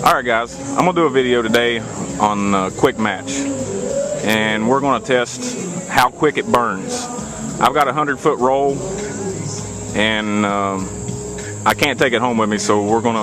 Alright guys, I'm going to do a video today on Quickmatch, and we're going to test how quick it burns. I've got a 100-foot roll, and I can't take it home with me, so we're going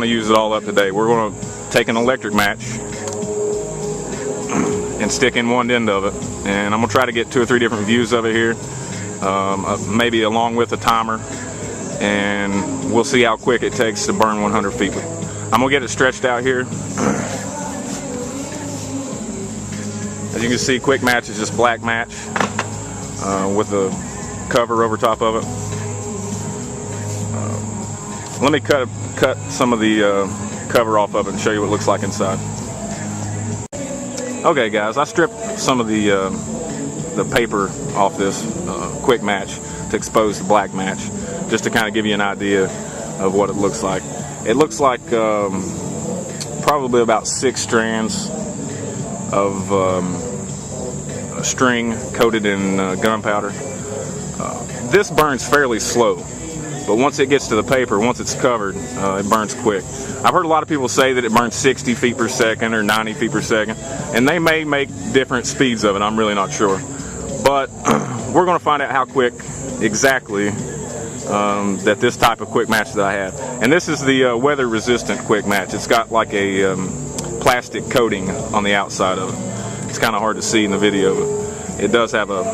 to use it all up today. We're going to take an electric match and stick in one end of it, and I'm going to try to get 2 or 3 different views of it here, maybe along with a timer, and we'll see how quick it takes to burn 100 feet. I'm going to get it stretched out here. As you can see, Quickmatch is just black match with the cover over top of it. Let me cut some of the cover off of it and show you what it looks like inside. Okay guys, I stripped some of the paper off this Quickmatch to expose the black match, just to kind of give you an idea of what it looks like. It looks like probably about 6 strands of string coated in gunpowder. This burns fairly slow, but once it gets to the paper, once it's covered, it burns quick. I've heard a lot of people say that it burns 60 feet per second or 90 feet per second, and they may make different speeds of it. I'm really not sure. But we're going to find out how quick exactly that this type of Quickmatch that I have. And this is the weather resistant Quickmatch. It's got like a plastic coating on the outside of it. It's kind of hard to see in the video, but it does have a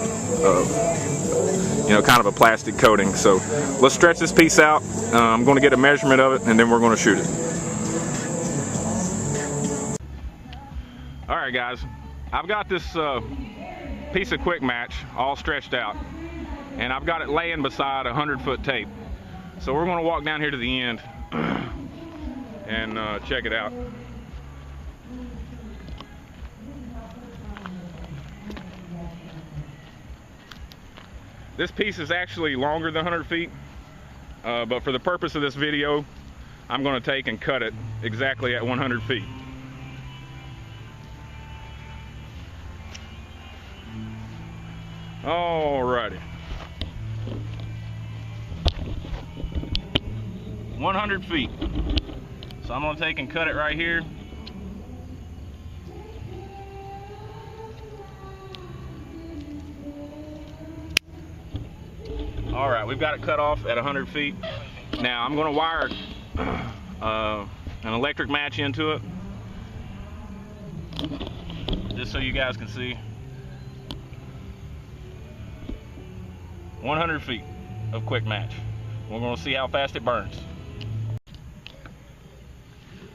kind of a plastic coating. So let's stretch this piece out. I'm going to get a measurement of it, and then we're going to shoot it. Alright guys, I've got this piece of Quickmatch all stretched out, and I've got it laying beside 100-foot tape. So we're going to walk down here to the end and check it out. This piece is actually longer than 100 feet, but for the purpose of this video, I'm going to take and cut it exactly at 100 feet. Alrighty. 100 feet. So I'm going to take and cut it right here. Alright, we've got it cut off at 100 feet. Now I'm going to wire an electric match into it, just so you guys can see. 100 feet of Quickmatch. We're going to see how fast it burns.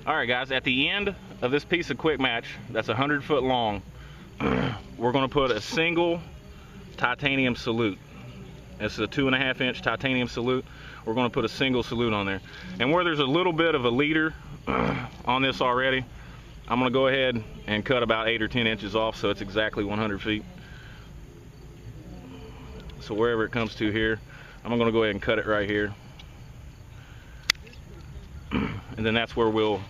Alright guys, at the end of this piece of Quickmatch that's 100 foot long, we're going to put a single titanium salute. It's a 2.5 inch titanium salute. We're going to put a single salute on there. And where there's a little bit of a leader on this already, I'm going to go ahead and cut about 8 or 10 inches off, so it's exactly 100 feet. So wherever it comes to here, I'm going to go ahead and cut it right here. And then that's where we'll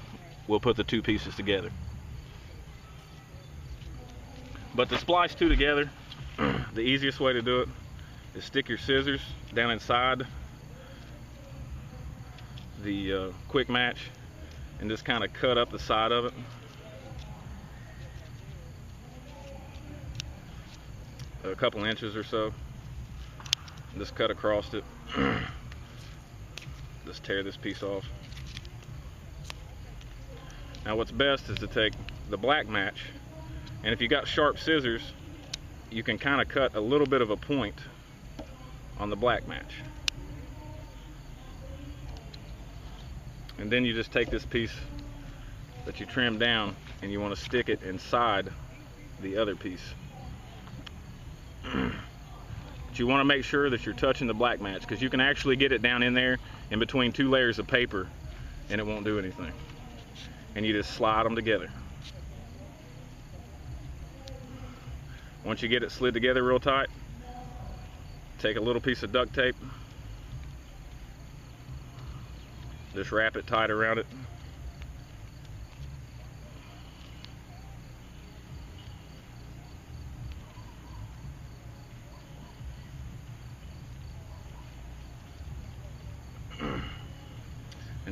put the 2 pieces together. But to splice 2 together, the easiest way to do it is stick your scissors down inside the Quickmatch and just kind of cut up the side of it. A couple inches or so. Just cut across it. Just tear this piece off. Now what's best is to take the black match, and if you got sharp scissors, you can kind of cut a little bit of a point on the black match. And then you just take this piece that you trimmed down and you want to stick it inside the other piece. But you want to make sure that you're touching the black match, because you can actually get it down in there in between 2 layers of paper and it won't do anything. And you just slide them together. Once you get it slid together real tight, take a little piece of duct tape, just wrap it tight around it.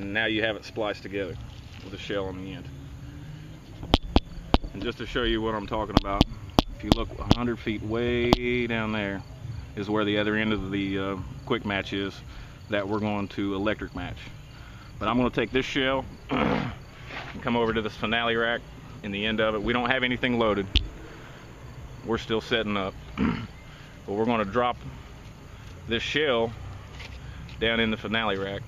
and now you have it spliced together. with a shell on the end. And just to show you what I'm talking about, if you look 100 feet way down there is where the other end of the Quickmatch is that we're going to electric match. But I'm going to take this shell and come over to this finale rack in the end of it. We don't have anything loaded. We're still setting up. But we're going to drop this shell down in the finale rack.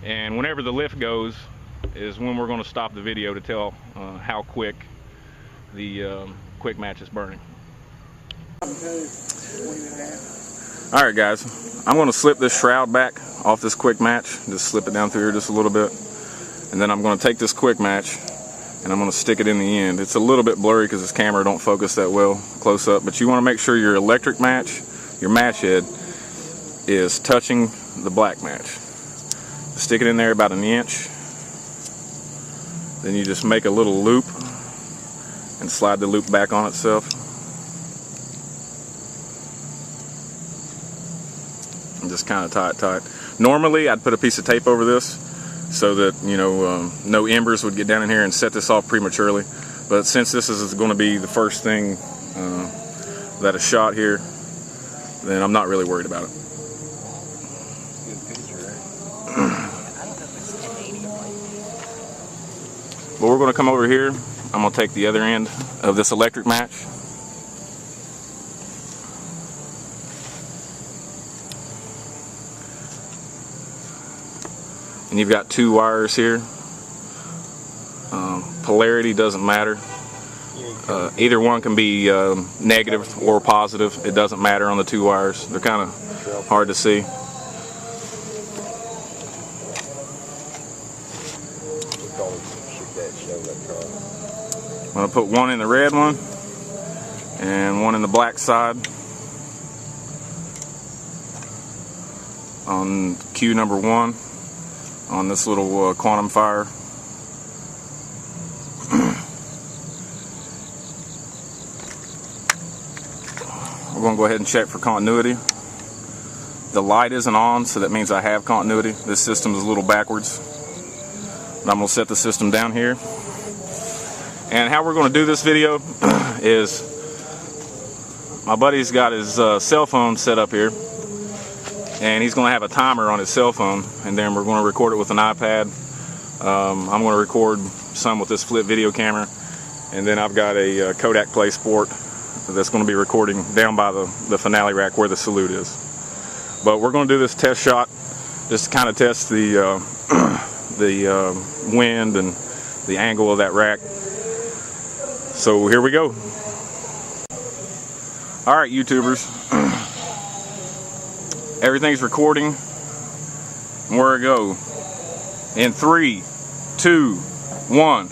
And whenever the lift goes is when we're going to stop the video to tell how quick the Quickmatch is burning. Alright guys, I'm going to slip this shroud back off this Quickmatch. Just slip it down through here just a little bit. And then I'm going to take this Quickmatch and I'm going to stick it in the end. It's a little bit blurry because this camera don't focus that well close up, but you want to make sure your electric match, your match head, is touching the black match. Stick it in there about 1 inch. Then you just make a little loop and slide the loop back on itself. And just kind of tie it tight. Normally I'd put a piece of tape over this so that, you know, no embers would get down in here and set this off prematurely. But since this is going to be the first thing that is shot here, then I'm not really worried about it. But we're going to come over here. I'm going to take the other end of this electric match. And you've got 2 wires here. Polarity doesn't matter. Either one can be negative or positive. It doesn't matter on the 2 wires. They're kind of hard to see. I'm going to put one in the red one and one in the black side on cue number 1 on this little quantum fire. We're going to go ahead and check for continuity. The light isn't on, so that means I have continuity. This system is a little backwards. But I'm going to set the system down here. And how we're going to do this video is my buddy's got his cell phone set up here, and he's going to have a timer on his cell phone, and then we're going to record it with an iPad. I'm going to record some with this flip video camera, and then I've got a Kodak Play Sport that's going to be recording down by the finale rack where the salute is. But we're going to do this test shot just to kind of test the wind and the angle of that rack. So here we go. Alright YouTubers, everything's recording. Where to go? In 3, 2, 1.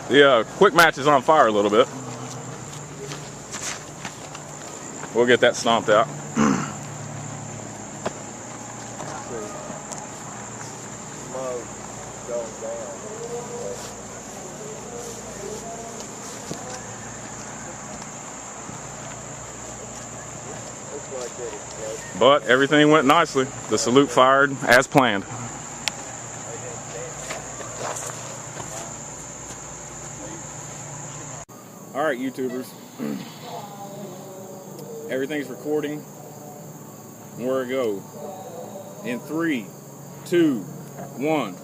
The Quickmatch is on fire a little bit. We'll get that stomped out. But everything went nicely. The salute fired as planned. Alright YouTubers, everything's recording. Where to go? In 3, 2, 1.